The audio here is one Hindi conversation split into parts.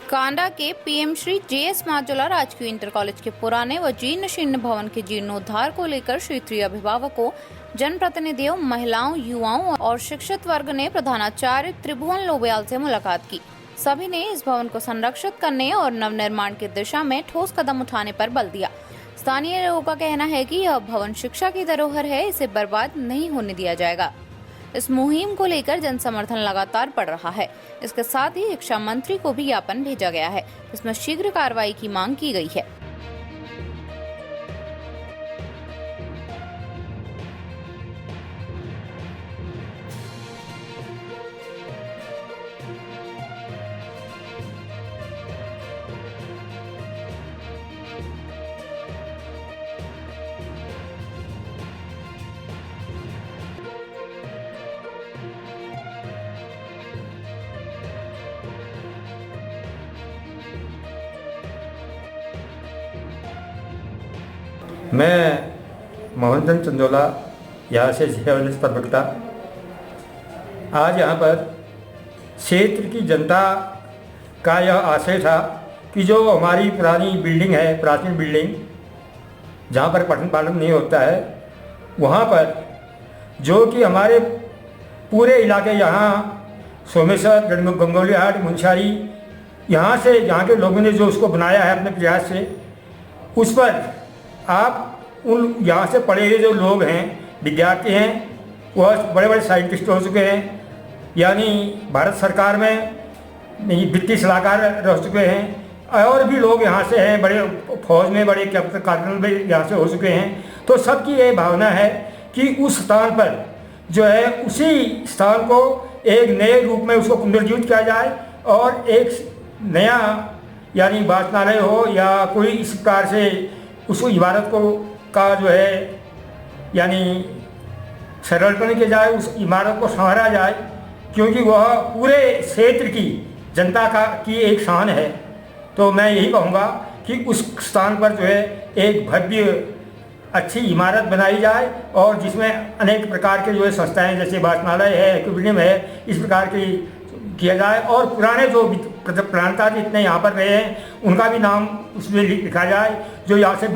कांडा के पीएम श्री जेएस माजुला राजकीय इंटर कॉलेज के पुराने व जीर्ण शीर्ण भवन के जीर्णोद्धार को लेकर क्षेत्रीय अभिभावकों, जनप्रतिनिधियों, महिलाओं, युवाओं और शिक्षित वर्ग ने प्रधानाचार्य त्रिभुवन लोबयाल से मुलाकात की। सभी ने इस भवन को संरक्षित करने और नवनिर्माण की दिशा में ठोस कदम उठाने पर बल दिया। स्थानीय लोगों का कहना है कि यह भवन शिक्षा की धरोहर है, इसे बर्बाद नहीं होने दिया जाएगा। इस मुहिम को लेकर जन समर्थन लगातार बढ़ रहा है। इसके साथ ही शिक्षा मंत्री को भी ज्ञापन भेजा गया है, जिसमें शीघ्र कार्रवाई की मांग की गई है। मैं मोहन चंदोला यहाँ से सेवानिवृत्त प्रवक्ता। आज यहाँ पर क्षेत्र की जनता का यह आशय था कि जो हमारी पुरानी बिल्डिंग है, प्राचीन बिल्डिंग जहाँ पर पठन पाठन नहीं होता है, वहाँ पर जो कि हमारे पूरे इलाके यहाँ सोमेश्वर, गंगोलीहाट, मुंशारी यहाँ से यहाँ के लोगों ने जो उसको बनाया है अपने प्रयास से, उस पर आप उन यहाँ से पढ़े हुए जो लोग हैं, विद्यार्थी हैं, वह बड़े बड़े साइंटिस्ट हो चुके हैं, यानी भारत सरकार में वित्तीय सलाहकार रह चुके हैं, और भी लोग यहाँ से हैं, बड़े फौज में बड़े कैप्टन भी यहाँ से हो चुके हैं। तो सबकी ये भावना है कि उस स्थान पर जो है, उसी स्थान को एक नए रूप में उसको पुनर्जीवित किया जाए और एक नया यानी वाचनालय हो या कोई इस प्रकार से उस इमारत को का जो है यानी सरलीकरण किया जाए, उस इमारत को संवारा जाए, क्योंकि वह पूरे क्षेत्र की जनता की एक शान है। तो मैं यही कहूँगा कि उस स्थान पर जो है एक भव्य अच्छी इमारत बनाई जाए और जिसमें अनेक प्रकार के जो है संस्थाएँ जैसे वाचनालय है, एक्वेरियम है, इस प्रकार की किया जाए, और पुराने जो प्रांता जितने यहाँ पर रहे हैं उनका भी नाम उसमें लिखा जाए। जो यहाँ से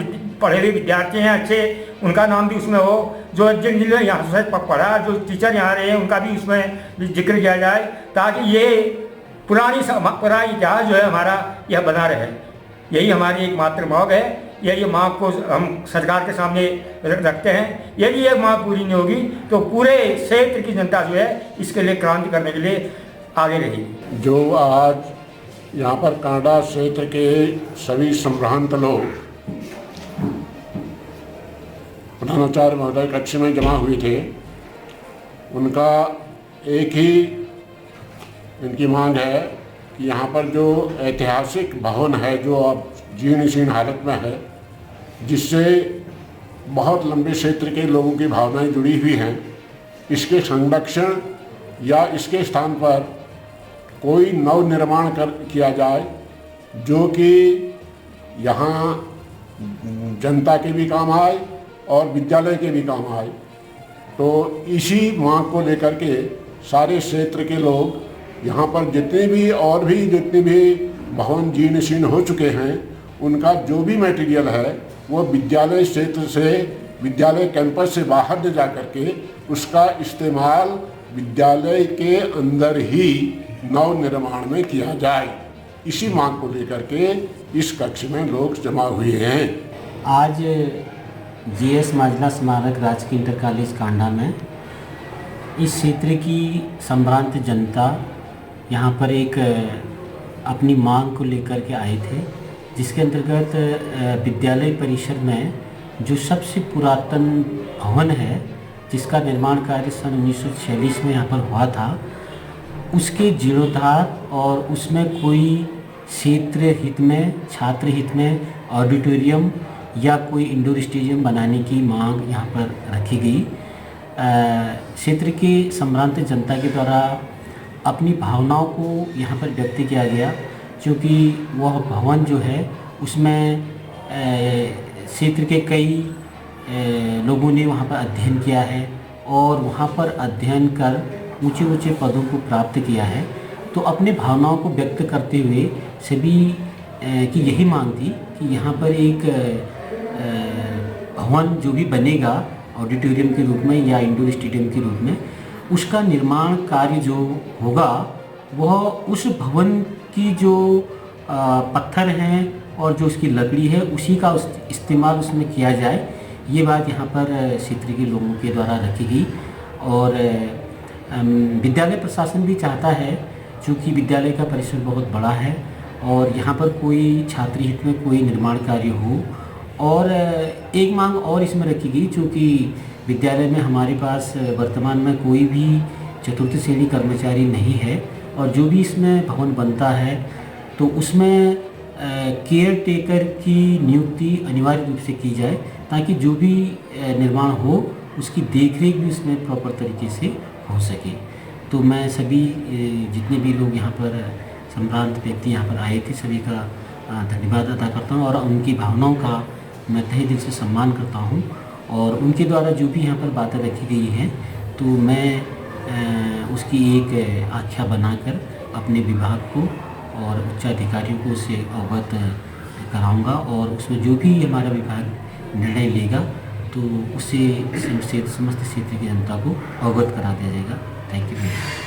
पढ़े हुए विद्यार्थी हैं अच्छे, उनका नाम भी उसमें हो। जो जिन्होंने यहाँ से पढ़ा, जो टीचर यहाँ रहे हैं, उनका भी उसमें जिक्र किया जाए, ताकि ये पुरानी इतिहास जो है हमारा यह बना रहे। यही हमारी एक मात्र मांग है। यही मांग को हम सरकार के सामने रखते हैं। यदि ये मांग पूरी नहीं होगी तो पूरे क्षेत्र की जनता जो है इसके लिए क्रांति करने के लिए आगे रही। जो आज यहाँ पर कांडा क्षेत्र के सभी संभ्रांत लोग प्रधानाचार्य महोदय कक्ष में जमा हुए थे, उनका एक ही इनकी मांग है कि यहाँ पर जो ऐतिहासिक भवन है जो अब जीर्ण शीर्ण हालत में है, जिससे बहुत लंबे क्षेत्र के लोगों की भावनाएं जुड़ी हुई हैं, इसके संरक्षण या इसके स्थान पर कोई नव निर्माण किया जाए जो कि यहाँ जनता के भी काम आए और विद्यालय के भी काम आए। तो इसी मांग को लेकर के सारे क्षेत्र के लोग यहाँ पर जितने भी भवन जीर्ण शीर्ण हो चुके हैं, उनका जो भी मटेरियल है वो विद्यालय क्षेत्र से, विद्यालय कैंपस से बाहर ले जा कर के उसका इस्तेमाल विद्यालय के अंदर ही नव निर्माण में किया जाए। इसी मांग को लेकर के इस कक्ष में लोग जमा हुए हैं। आज जेएस माजुला स्मारक राजकीय इंटर कॉलेज कांडा में इस क्षेत्र की संभ्रांत जनता यहाँ पर एक अपनी मांग को लेकर के आए थे, जिसके अंतर्गत विद्यालय परिसर में जो सबसे पुरातन भवन है, जिसका निर्माण कार्य सन 1946 में यहाँ पर हुआ था, उसके जीर्णोद्धार और उसमें कोई क्षेत्र हित में, छात्र हित में ऑडिटोरियम या कोई इंडोर स्टेडियम बनाने की मांग यहाँ पर रखी गई। क्षेत्र के संभ्रांत जनता के द्वारा अपनी भावनाओं को यहाँ पर व्यक्त किया गया, क्योंकि वह भवन जो है उसमें क्षेत्र के कई लोगों ने वहाँ पर अध्ययन किया है और वहाँ पर अध्ययन कर ऊंचे ऊंचे पदों को प्राप्त किया है। तो अपने भावनाओं को व्यक्त करते हुए सभी की यही मांग थी कि यहाँ पर एक भवन जो भी बनेगा ऑडिटोरियम के रूप में या इंडोर स्टेडियम के रूप में, उसका निर्माण कार्य जो होगा वह उस भवन की जो पत्थर हैं और जो उसकी लकड़ी है उसी का इस्तेमाल उसमें किया जाए। ये बात यहाँ पर क्षेत्र के लोगों के द्वारा रखी गई। और विद्यालय प्रशासन भी चाहता है, चूँकि विद्यालय का परिसर बहुत बड़ा है और यहाँ पर कोई छात्र हित में कोई निर्माण कार्य हो। और एक मांग और इसमें रखी गई, चूँकि विद्यालय में हमारे पास वर्तमान में कोई भी चतुर्थ श्रेणी कर्मचारी नहीं है और जो भी इसमें भवन बनता है तो उसमें केयर टेकर की नियुक्ति अनिवार्य रूप से की जाए, ताकि जो भी निर्माण हो उसकी देखरेख भी उसमें प्रॉपर तरीके से हो सके। तो मैं सभी जितने भी लोग यहाँ पर संभ्रांत व्यक्ति यहाँ पर आए थे सभी का धन्यवाद अदा करता हूँ और उनकी भावनाओं का मैं तहे दिल से सम्मान करता हूँ। और उनके द्वारा जो भी यहाँ पर बातें रखी गई हैं तो मैं उसकी एक आख्या बनाकर अपने विभाग को और उच्चाधिकारियों को उससे अवगत कराऊंगा और उसमें जो भी हमारा विभाग निर्णय लेगा तो उससे समस्त क्षेत्र की जनता को अवगत करा दिया जाएगा। Thank you.